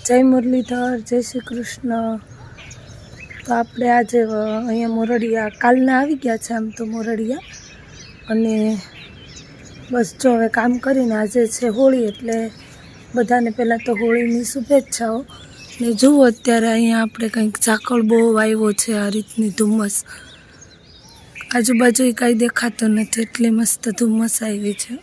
જય મુરલીધર, જય શ્રી કૃષ્ણ। તો આપણે આજે અહીંયા મોરડિયા કાલના આવી ગયા છે આમ તો મોરડિયા, અને બસ જો હવે કામ કરીને આજે છે હોળી, એટલે બધાને પહેલાં તો હોળીની શુભેચ્છાઓ। ને જુઓ અત્યારે અહીંયા આપણે કંઈક ઝાકળ બહુ આવ્યો છે, આ રીતની ધુમ્મસ, આજુબાજુ કાંઈ દેખાતું નથી, એટલી મસ્ત ધુમ્મસ આવી છે।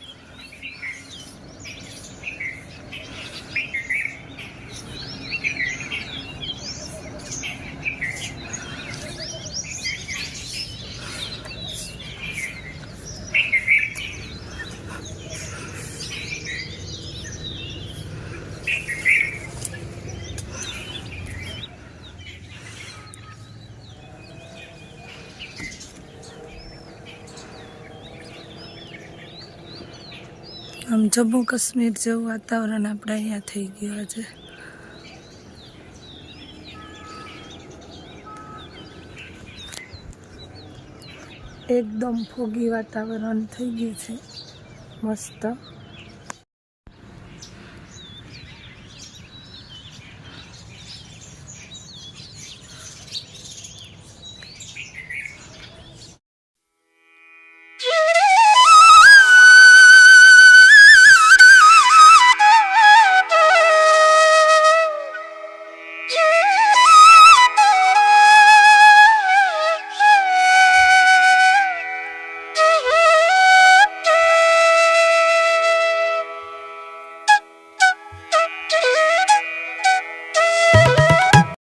આમ જમ્મુ કાશ્મીર જેવું વાતાવરણ આપણે અહીંયા થઈ ગયું આજે। એકદમ ફોગી વાતાવરણ થઈ ગયું છે, મસ્ત।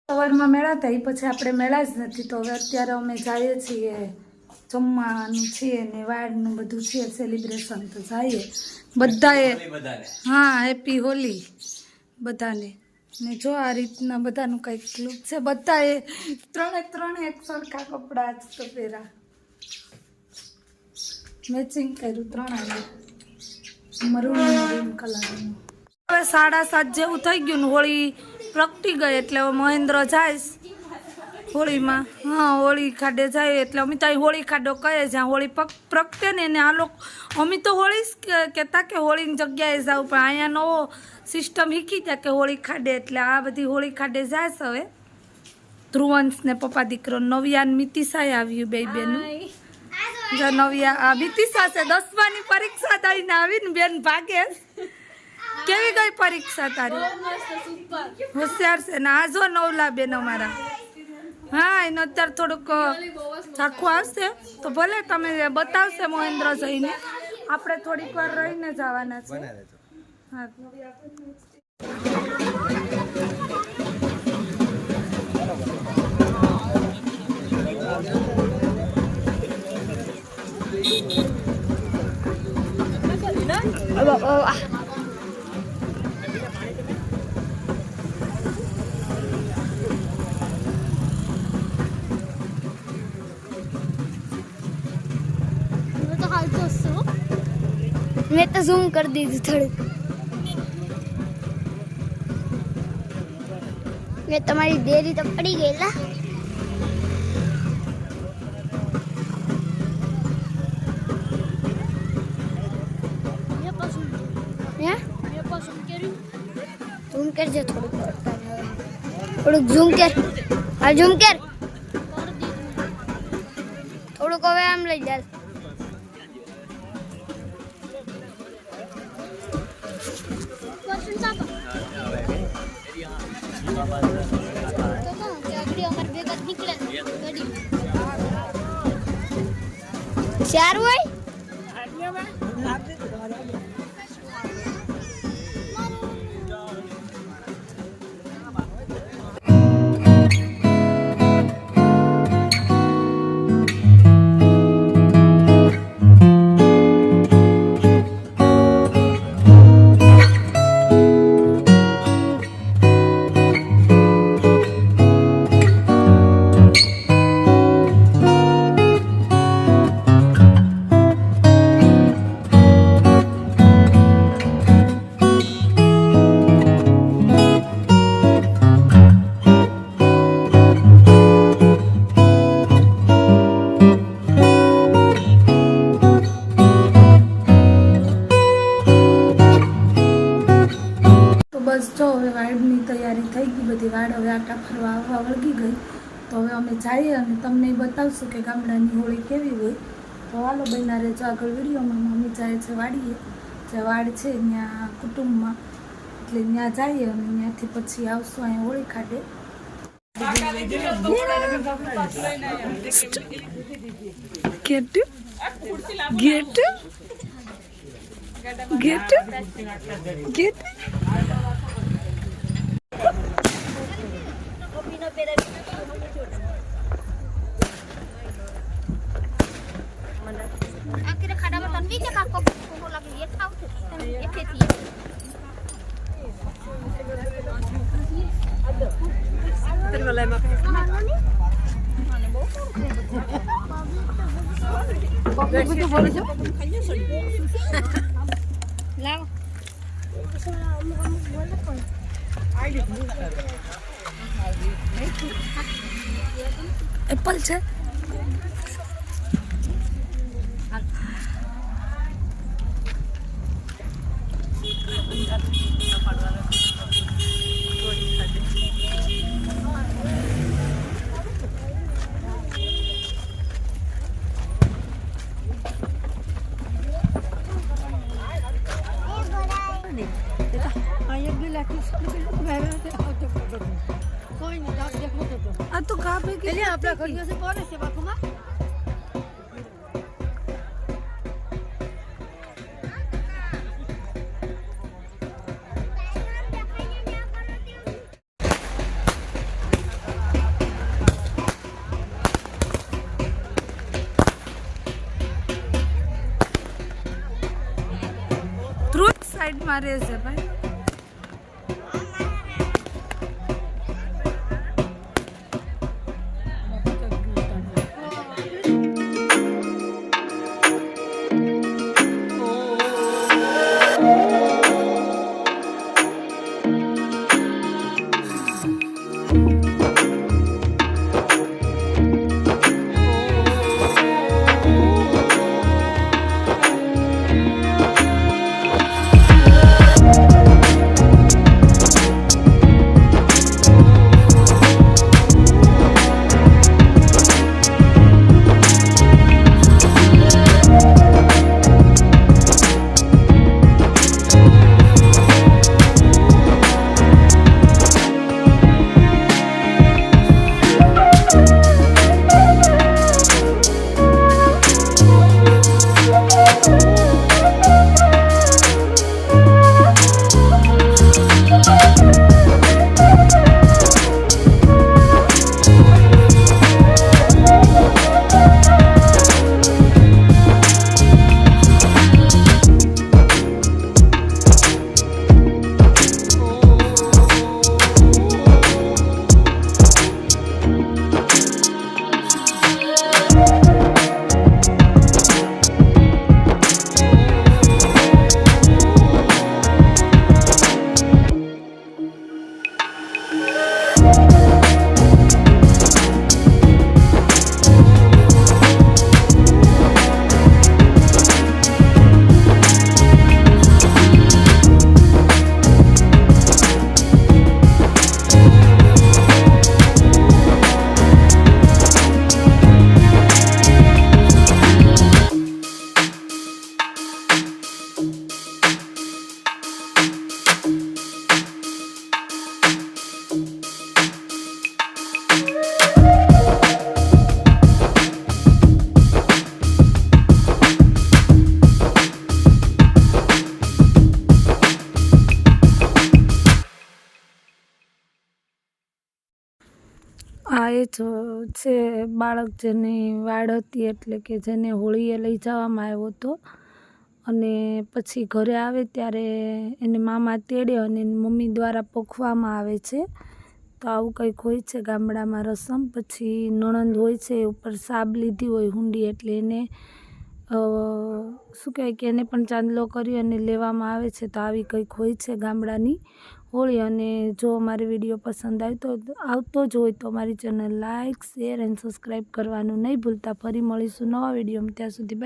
સવારમાં મેળા હતા, એ પછી આપણે મેળા જ નથી, તો હવે અત્યારે અમે જઈએ છીએ જમવાનું છે ને વાળનું બધું છે સેલિબ્રેશન, તો જઈએ બધાએ। હા, હેપી હોલી બધાને। ને જો આ રીતના બધાનું કંઈક લુક છે, બધાએ ત્રણે એક સરખા કપડાં જ તો પહેરા, મેચિંગ કર્યું ત્રણે મરૂન કલરનું। હવે 7:30 જેવું થઈ ગયું ને હોળી પ્રગટી ગઈ, એટલે હવે મહેન્દ્ર જાય હોળીમાં। હા, હોળી ખાડે જાય એટલે અમે તો હોળી ખાડો કહે, જ્યાં હોળી પ્રગટે ને એને આ લોકો, અમે તો હોળી જ કહેતા કે હોળીની જગ્યાએ જાવ, પણ અહીંયા નવો સિસ્ટમ શીખી ગયા કે હોળી ખાડે, એટલે આ બધી હોળી ખાડે જાય છે। હવે ધ્રુવંશ ને પપ્પા દીકરો, નવિયા મિતિશાએ આવ્યું બે બેનું, જો નવિયા આ મિતિશા છે 10માની પરીક્ષા દઈને આવીને બેન ભાગે। કેવી ગઈ પરીક્ષા તારી? હોશિયાર છે ને? આ જો નવલા બેન અમારા, હા એને અત્યારે થોડુંક ઝાખું આવશે તો ભલે તમે બતાવશે મહેન્દ્ર જઈને, આપણે થોડીક વાર રહીને જવાના છે। હા, मैं तो जूम कर दी थी थोड़ी। मैं तुम्हारी देरी तो पड़ी गई ला। जूम कर जो थोड़ा जूम कर, हाँ जूम कर थोड़ा को आम लई जा। चार हुई તૈયારી થઈ ગઈ બધી, વાડ હવે આટા ફરવા આવવા વળગી ગઈ. તો હવે અમે જઈએ અને તમને બતાવશું કે ગામડાની હોળી કેવી હોય. તો હાલો બન્યા રહેજો આગળ વિડીયોમાં. મમ્મી જાય છે વાડીએ, જે વાડ છે ત્યાં કુટુંબમાં, એટલે ત્યાં જઈએ અને ત્યાંથી પછી આવશું અહીંયા હોળી ખાડે. ગેટ આખરે ખાડામાં તનવી કે કાકો કોકો લાગી એક ખાવ છે એઠેથી એપલ છે. આ તો કાપે કે આપણા ઘડીઓ છે કોને છે બાપુમાં. ધ્રુવ સાઈડમાં રહેશે ભાઈ. આ એ છે બાળક જેની વાડ હતી, એટલે કે જેને હોળીએ લઈ જવામાં આવ્યો હતો અને પછી ઘરે આવે ત્યારે એને મામા તેડે અને એની મમ્મી દ્વારા પોખવામાં આવે છે. તો આવું કંઈક હોય છે ગામડામાં રસમ. પછી નણંદ હોય છે એ ઉપર સાબ લીધી હોય હુંડી, એટલે એને શું કહેવાય કે એને પણ ચાંદલો કરી અને લેવામાં આવે છે. તો આવી કંઈક હોય છે ગામડાની હોળી. અને જો અમારી વિડીયો પસંદ આવતો જ હોય તો અમારી channel like, share and subscribe કરવાનું નહીં ભૂલતા. ફરી મળીશું નવા વિડીયોમાં, ત્યાં સુધી બાય.